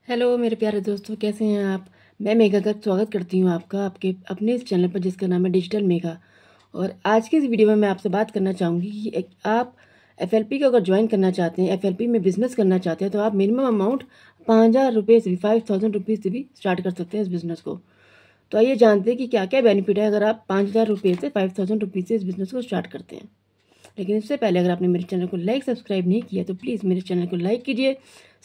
Hello मेरे प्यारे दोस्तों, कैसे हैं आप। मैं मेघा का स्वागत करती हूं आपका आपके अपने इस चैनल पर जिसका नाम है डिजिटल मेघा। और आज की इस वीडियो में मैं आपसे बात करना चाहूँगी कि आप एफएलपी को अगर ज्वाइन करना चाहते हैं, एफएलपी में बिजनेस करना चाहते हैं, तो आप मिनिमम अमाउंट 5,000 रुपये से भी 5,000 रुपीज़ से भी स्टार्ट कर सकते हैं इस बिज़नेस को। तो आइए जानते हैं कि क्या क्या बेनिफिट है अगर आप 5,000 रुपये से 5,000 रुपीज़ से इस बिज़नेस को स्टार्ट करते हैं। लेकिन इससे पहले अगर आपने मेरे चैनल को लाइक सब्सक्राइब नहीं किया तो प्लीज़ मेरे चैनल को लाइक कीजिए,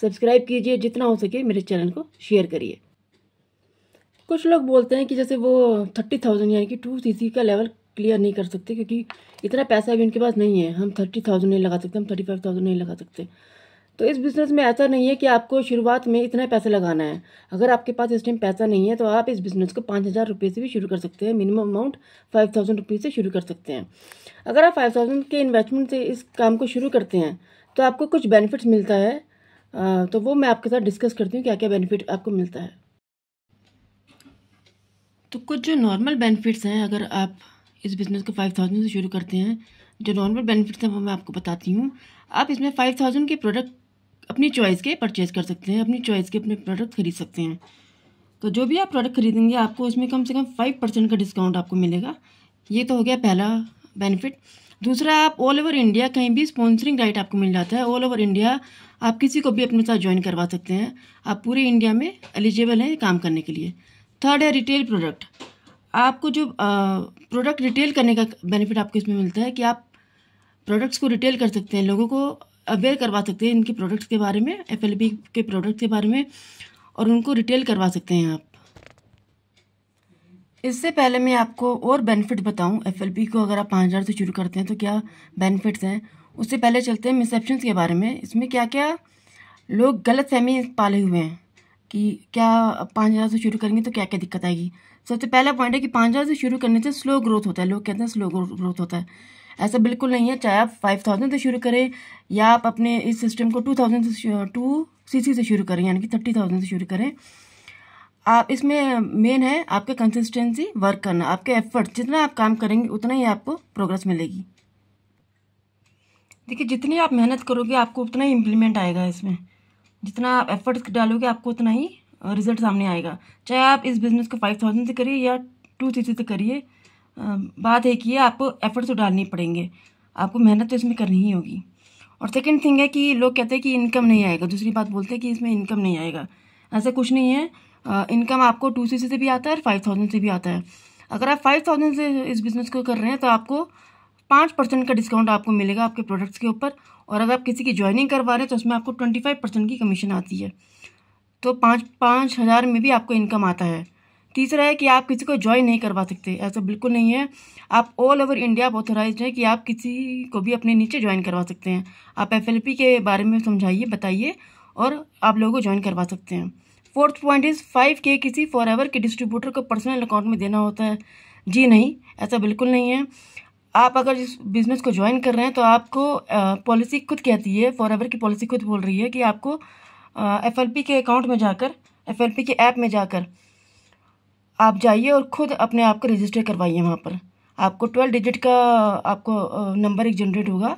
सब्सक्राइब कीजिए, जितना हो सके मेरे चैनल को शेयर करिए। कुछ लोग बोलते हैं कि जैसे वो 30,000 यानी कि 2 CC का लेवल क्लियर नहीं कर सकते क्योंकि इतना पैसा भी उनके पास नहीं है। हम 30,000 नहीं लगा सकते, हम 35,000 नहीं लगा सकते। तो इस बिज़नेस में ऐसा नहीं है कि आपको शुरुआत में इतना पैसा लगाना है। अगर आपके पास इस टाइम पैसा नहीं है तो आप इस बिज़नेस को 5,000 रुपये से भी शुरू कर सकते हैं। मिनिमम अमाउंट 5,000 रुपीज़ से शुरू कर सकते हैं। अगर आप 5,000 के इन्वेस्टमेंट से इस काम को शुरू करते हैं तो आपको कुछ बेनिफिट्स मिलता है। तो वो मैं आपके साथ डिस्कस करती हूँ क्या क्या बेनिफिट आपको मिलता है। तो कुछ जो नॉर्मल बेनिफिट्स हैं अगर आप इस बिज़नेस को 5,000 से शुरू करते हैं, जो नॉर्मल बेनिफिट्स हैं वो मैं आपको बताती हूँ। आप इसमें 5,000 के प्रोडक्ट अपनी चॉइस के परचेज कर सकते हैं, अपनी चॉइस के अपने प्रोडक्ट खरीद सकते हैं। तो जो भी आप प्रोडक्ट खरीदेंगे आपको उसमें कम से कम 5% का डिस्काउंट आपको मिलेगा। ये तो हो गया पहला बेनिफिट। दूसरा, आप ऑल ओवर इंडिया कहीं भी स्पॉन्सरिंग राइट आपको मिल जाता है। ऑल ओवर इंडिया आप किसी को भी अपने साथ ज्वाइन करवा सकते हैं। आप पूरे इंडिया में एलिजिबल हैं काम करने के लिए। थर्ड है रिटेल प्रोडक्ट। आपको जो प्रोडक्ट रिटेल करने का बेनिफिट आपको इसमें मिलता है कि आप प्रोडक्ट्स को रिटेल कर सकते हैं, लोगों को अवेयर करवा सकते हैं इनके प्रोडक्ट्स के बारे में, एफएलपी के प्रोडक्ट्स के बारे में, और उनको रिटेल करवा सकते हैं आप। इससे पहले मैं आपको और बेनिफिट बताऊं एफएलपी को अगर आप 5,000 से शुरू करते हैं तो क्या बेनिफिट्स हैं। उससे पहले चलते हैं मिससेप्शंस के बारे में। इसमें क्या क्या लोग गलत फहमी पाले हुए हैं कि क्या 5,000 से शुरू करेंगे तो क्या क्या दिक्कत आएगी। सबसे पहला पॉइंट है कि 5,000 से शुरू करने से स्लो ग्रोथ होता है। लोग कहते हैं स्लो ग्रोथ होता है, ऐसा बिल्कुल नहीं है। चाहे आप 5,000 से शुरू करें या आप अपने इस सिस्टम को 2 CC से शुरू करें, यानी कि 30,000 से शुरू करें। आप इसमें मेन है आपके कंसिस्टेंसी वर्क करना, आपके एफर्ट। जितना आप काम करेंगे उतना ही आपको प्रोग्रेस मिलेगी। देखिए, जितनी आप मेहनत करोगे आपको उतना ही इम्प्लीमेंट आएगा इसमें। जितना आप एफर्ट डालोगे आपको उतना ही रिजल्ट सामने आएगा। चाहे आप इस बिज़नेस को 5,000 से करिए या 2 CC से करिए, बात एक ही है, आपको एफर्ट तो डालनी पड़ेंगे, आपको मेहनत तो इसमें करनी ही होगी। और सेकंड थिंग है कि लोग कहते हैं कि इनकम नहीं आएगा। दूसरी बात बोलते हैं कि इसमें इनकम नहीं आएगा। ऐसा कुछ नहीं है। इनकम आपको 2 CC से भी आता है और 5,000 से भी आता है। अगर आप 5,000 से इस बिज़नेस को कर रहे हैं तो आपको 5% का डिस्काउंट आपको मिलेगा आपके प्रोडक्ट्स के ऊपर। और अगर आप किसी की ज्वाइनिंग करवा रहे हैं तो उसमें आपको 25% की कमीशन आती है। तो 5,000 में भी आपको इनकम आता है। तीसरा है कि आप किसी को ज्वाइन नहीं करवा सकते, ऐसा बिल्कुल नहीं है। आप ऑल ओवर इंडिया आप ऑथोराइज्ड है कि आप किसी को भी अपने नीचे ज्वाइन करवा सकते हैं। आप एफएलपी के बारे में समझाइए, बताइए, और आप लोगों को ज्वाइन करवा सकते हैं। फोर्थ पॉइंट इज़ 5K किसी फॉरएवर के डिस्ट्रीब्यूटर को पर्सनल अकाउंट में देना होता है। जी नहीं, ऐसा बिल्कुल नहीं है। आप अगर इस बिज़नेस को ज्वाइन कर रहे हैं तो आपको पॉलिसी खुद कहती है, फॉरएवर की पॉलिसी खुद बोल रही है कि आपको एफएलपी के अकाउंट में जाकर, एफएलपी के ऐप में जाकर आप जाइए और खुद अपने आप को रजिस्टर करवाइए। वहाँ पर आपको 12 डिजिट का आपको नंबर एक जनरेट होगा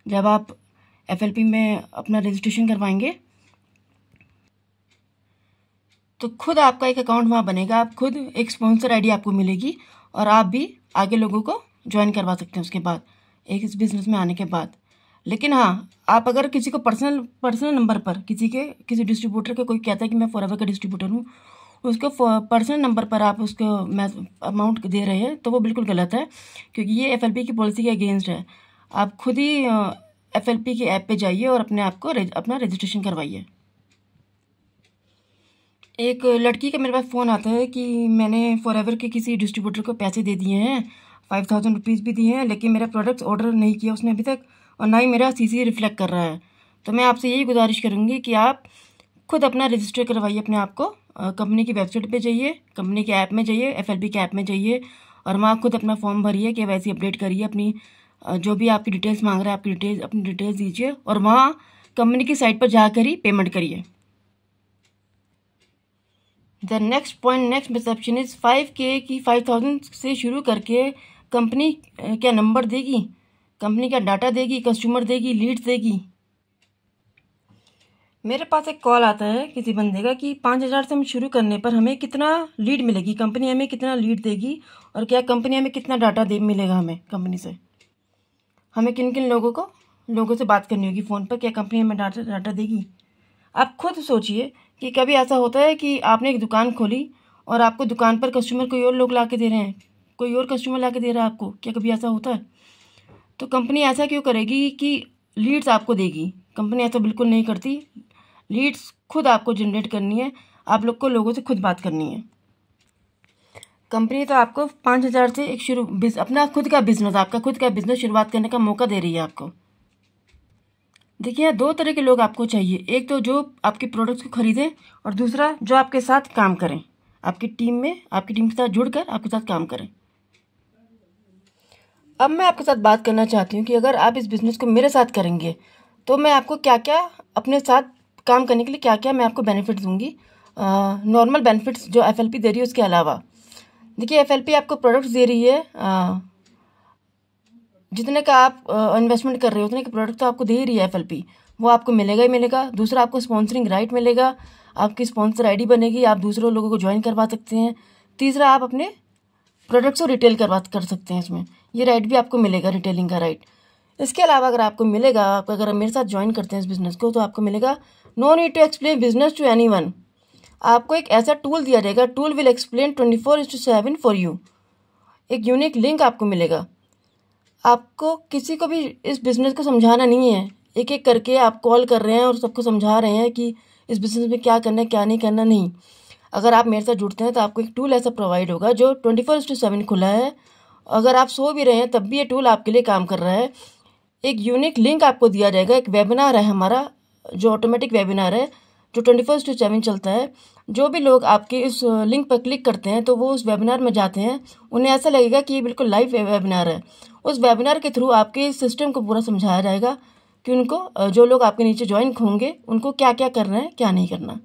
जब आप एफएलपी में अपना रजिस्ट्रेशन करवाएंगे। तो खुद आपका एक अकाउंट वहाँ बनेगा, आप खुद एक स्पॉन्सर आईडी आपको मिलेगी और आप भी आगे लोगों को ज्वाइन करवा सकते हैं उसके बाद, एक इस बिज़नेस में आने के बाद। लेकिन हाँ, आप अगर किसी को पर्सनल नंबर पर किसी डिस्ट्रीब्यूटर का कोई कहता है कि मैं फॉरएवर का डिस्ट्रीब्यूटर हूँ, उसको पर्सनल नंबर पर आप उसको अमाउंट दे रहे हैं तो वो बिल्कुल गलत है, क्योंकि ये एफएलपी की पॉलिसी के अगेंस्ट है। आप खुद ही एफएलपी के ऐप पे जाइए और अपने आप को अपना रजिस्ट्रेशन करवाइए। एक लड़की का मेरे पास फ़ोन आता है कि मैंने फॉरएवर के किसी डिस्ट्रीब्यूटर को पैसे दे दिए हैं, 5,000 रुपीज़ भी दिए हैं, लेकिन मेरा प्रोडक्ट्स ऑर्डर नहीं किया उसने अभी तक, और ना ही मेरा CC रिफ्लेक्ट कर रहा है। तो मैं आपसे यही गुजारिश करूँगी कि आप खुद अपना रजिस्टर करवाइए अपने आप को। कंपनी की वेबसाइट पे जाइए, कंपनी के ऐप में जाइए, एफएलपी के ऐप में जाइए, और वहाँ खुद अपना फॉर्म भरिए, KYC अपडेट करिए, अपनी जो भी आपकी डिटेल्स मांग रहा है आपकी अपनी डिटेल्स दीजिए, और वहाँ कंपनी की साइट पर जाकर ही पेमेंट करिए। द नेक्स्ट मिससेप्शन इज़ 5K की 5,000 से शुरू करके कंपनी क्या नंबर देगी, कंपनी क्या डाटा देगी, कस्टमर देगी, लीड्स देगी। मेरे पास एक कॉल आता है किसी बंदे का कि 5,000 से हम शुरू करने पर हमें कितना लीड मिलेगी, कंपनी हमें कितना लीड देगी और क्या कंपनी हमें कितना डाटा दे मिलेगा हमें कंपनी से, हमें किन किन लोगों से बात करनी होगी फ़ोन पर, क्या कंपनी हमें डाटा देगी। आप खुद सोचिए कि कभी ऐसा होता है कि आपने एक दुकान खोली और आपको दुकान पर कस्टमर कोई और लोग ला के दे रहे हैं, कोई और कस्टमर ला के दे रहा है आपको, क्या कभी ऐसा होता है? तो कंपनी ऐसा क्यों करेगी कि लीड्स आपको देगी? कंपनी ऐसा बिल्कुल नहीं करती। लीड्स खुद आपको जनरेट करनी है, आप लोग को लोगों से खुद बात करनी है। कंपनी तो आपको 5,000 से एक अपना खुद का बिजनेस, आपका खुद का बिजनेस शुरुआत करने का मौका दे रही है आपको। देखिए, 2 तरह के लोग आपको चाहिए, एक तो जो आपके प्रोडक्ट्स को खरीदें और दूसरा जो आपके साथ काम करें, आपकी टीम के साथ जुड़कर आपके साथ काम करें। अब मैं आपके साथ बात करना चाहती हूँ कि अगर आप इस बिज़नेस को मेरे साथ करेंगे तो मैं आपको क्या क्या अपने साथ काम करने के लिए क्या क्या मैं आपको बेनिफिट्स दूंगी, नॉर्मल बेनिफिट्स जो FLP दे रही है उसके अलावा। देखिए, FLP आपको प्रोडक्ट्स दे रही है, जितने का आप इन्वेस्टमेंट कर रहे हो उतने का प्रोडक्ट तो आपको दे ही रही है FLP, वो आपको मिलेगा ही मिलेगा। दूसरा, आपको स्पॉन्सरिंग राइट मिलेगा, आपकी स्पॉन्सर ID बनेगी, आप दूसरे लोगों को ज्वाइन करवा सकते हैं। तीसरा, आप अपने प्रोडक्ट्स को रिटेल कर सकते हैं, इसमें ये राइट भी आपको मिलेगा, रिटेलिंग का राइट। इसके अलावा अगर आपको मिलेगा, आप अगर मेरे साथ ज्वाइन करते हैं इस बिज़नेस को, तो आपको मिलेगा no need to explain business to anyone. आपको एक ऐसा टूल दिया जाएगा, tool will explain 24/7 for you. एक यूनिक लिंक आपको मिलेगा। आपको किसी को भी इस बिज़नेस को समझाना नहीं है, एक एक करके आप कॉल कर रहे हैं और सबको समझा रहे हैं कि इस बिज़नेस में क्या करना है क्या नहीं करना। नहीं, अगर आप मेरे साथ जुड़ते हैं तो आपको एक टूल ऐसा प्रोवाइड होगा जो 24/7 खुला है। अगर आप सो भी रहे हैं तब भी ये टूल आपके लिए काम कर रहा है। एक यूनिक लिंक आपको दिया जाएगा, एक वेबिनार है हमारा जो ऑटोमेटिक वेबिनार है जो 24/7 चलता है। जो भी लोग आपके इस लिंक पर क्लिक करते हैं तो वो उस वेबिनार में जाते हैं, उन्हें ऐसा लगेगा कि ये बिल्कुल लाइव वेबिनार है। उस वेबिनार के थ्रू आपके इस सिस्टम को पूरा समझाया जाएगा कि उनको, जो लोग आपके नीचे ज्वाइन होंगे, उनको क्या क्या करना है क्या नहीं करना।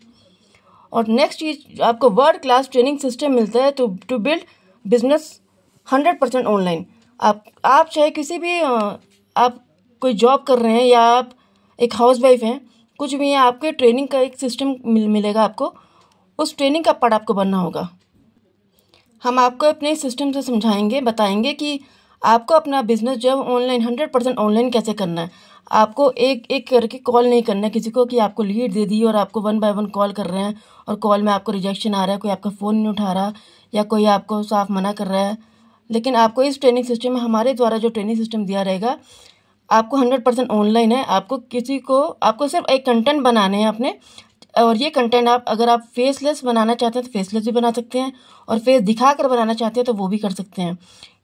और नेक्स्ट चीज, आपको वर्ल्ड क्लास ट्रेनिंग सिस्टम मिलता है टू बिल्ड बिजनेस 100% ऑनलाइन। आप चाहे किसी भी आप कोई जॉब कर रहे हैं या आप एक हाउसवाइफ हैं, कुछ भी है, आपके ट्रेनिंग का एक सिस्टम मिलेगा आपको। उस ट्रेनिंग का पार्ट आपको बनना होगा। हम आपको अपने सिस्टम से समझाएंगे, बताएंगे कि आपको अपना बिजनेस जो है ऑनलाइन 100% ऑनलाइन कैसे करना है। आपको एक एक करके कॉल नहीं करना है किसी को कि आपको लीड दे दी और आपको 1 बाय 1 कॉल कर रहे हैं और कॉल में आपको रिजेक्शन आ रहा है, कोई आपका फ़ोन नहीं उठा रहा या कोई आपको साफ मना कर रहा है। लेकिन आपको इस ट्रेनिंग सिस्टम में, हमारे द्वारा जो ट्रेनिंग सिस्टम दिया रहेगा, आपको 100% ऑनलाइन है। आपको सिर्फ एक कंटेंट बनाने हैं अपने, और ये कंटेंट आप अगर आप फेसलेस बनाना चाहते हैं तो फेसलेस भी बना सकते हैं और फेस दिखा कर बनाना चाहते हैं तो वो भी कर सकते हैं।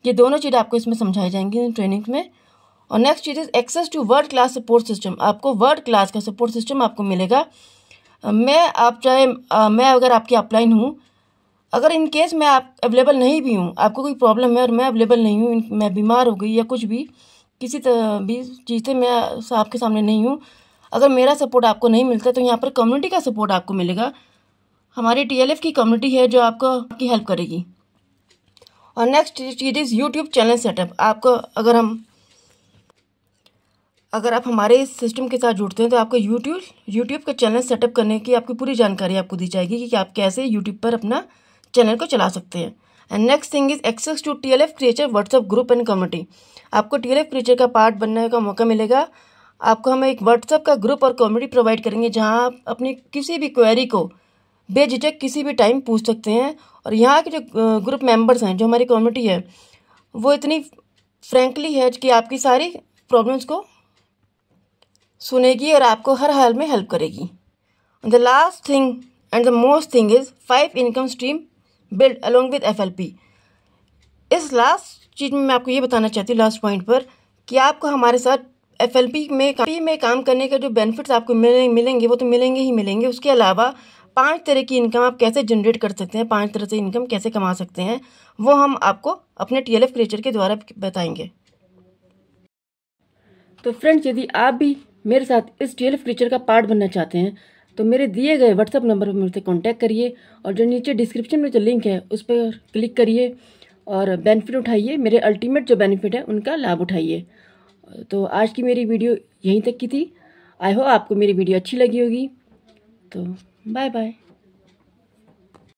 ये दोनों चीज़ आपको इसमें समझाई जाएंगी इन ट्रेनिंग में। और नेक्स्ट चीज़ is access to world class support system. आपको वर्ल्ड क्लास का सपोर्ट सिस्टम आपको मिलेगा। मैं अगर आपकी अपलाइन हूँ, अगर इन केस मैं आप अवेलेबल नहीं भी हूँ, आपको कोई प्रॉब्लम है और मैं अवेलेबल नहीं हूँ, मैं बीमार हो गई या कुछ भी किसी तरह भी चीज़ से मैं आपके सामने नहीं हूँ, अगर मेरा सपोर्ट आपको नहीं मिलता तो यहाँ पर कम्युनिटी का सपोर्ट आपको मिलेगा। हमारी TLF की कम्युनिटी है जो आपकी हेल्प करेगी। और next cheese is YouTube channel setup. आपको अगर आप हमारे इस सिस्टम के साथ जुड़ते हैं तो आपको यूट्यूब का चैनल सेटअप करने की आपकी पूरी जानकारी आपको दी जाएगी कि आप कैसे यूट्यूब पर अपना चैनल को चला सकते हैं। And next thing is access to TLF creature WhatsApp group and community. आपको TLF क्रिएचर का पार्ट बनने का मौका मिलेगा। आपको हम एक व्हाट्सएप का ग्रुप और कम्युनिटी प्रोवाइड करेंगे जहां आप अपनी किसी भी क्वेरी को बेझिझक किसी भी टाइम पूछ सकते हैं। और यहाँ के जो ग्रुप मेंबर्स हैं, जो हमारी कम्युनिटी है, वो इतनी फ्रेंकली है कि आपकी सारी प्रॉब्लम्स को सुनेगी और आपको हर हाल में हेल्प करेगी। The last thing and the most thing is 5 income stream build along with FLP। इस लास्ट चीज़ में मैं आपको ये बताना चाहती हूँ लास्ट पॉइंट पर कि आपको हमारे साथ FLP में काम करने के जो बेनिफिट्स आपको मिलेंगे वो तो मिलेंगे ही मिलेंगे। उसके अलावा 5 तरह की इनकम आप कैसे जनरेट कर सकते हैं, 5 तरह से इनकम कैसे कमा सकते हैं, वो हम आपको अपने TLF क्रिएचर के द्वारा बताएंगे। तो फ्रेंड्स, यदि आप भी मेरे साथ इस TLF क्रिएचर का पार्ट बनना चाहते हैं तो मेरे दिए गए व्हाट्सएप नंबर पर मुझसे कॉन्टैक्ट करिए और जो नीचे डिस्क्रिप्शन में जो लिंक है उस पर क्लिक करिए और बेनिफिट उठाइए। मेरे अल्टीमेट जो बेनिफिट है उनका लाभ उठाइए। तो आज की मेरी वीडियो यहीं तक की थी। आई होप आपको मेरी वीडियो अच्छी लगी होगी। तो बाय बाय।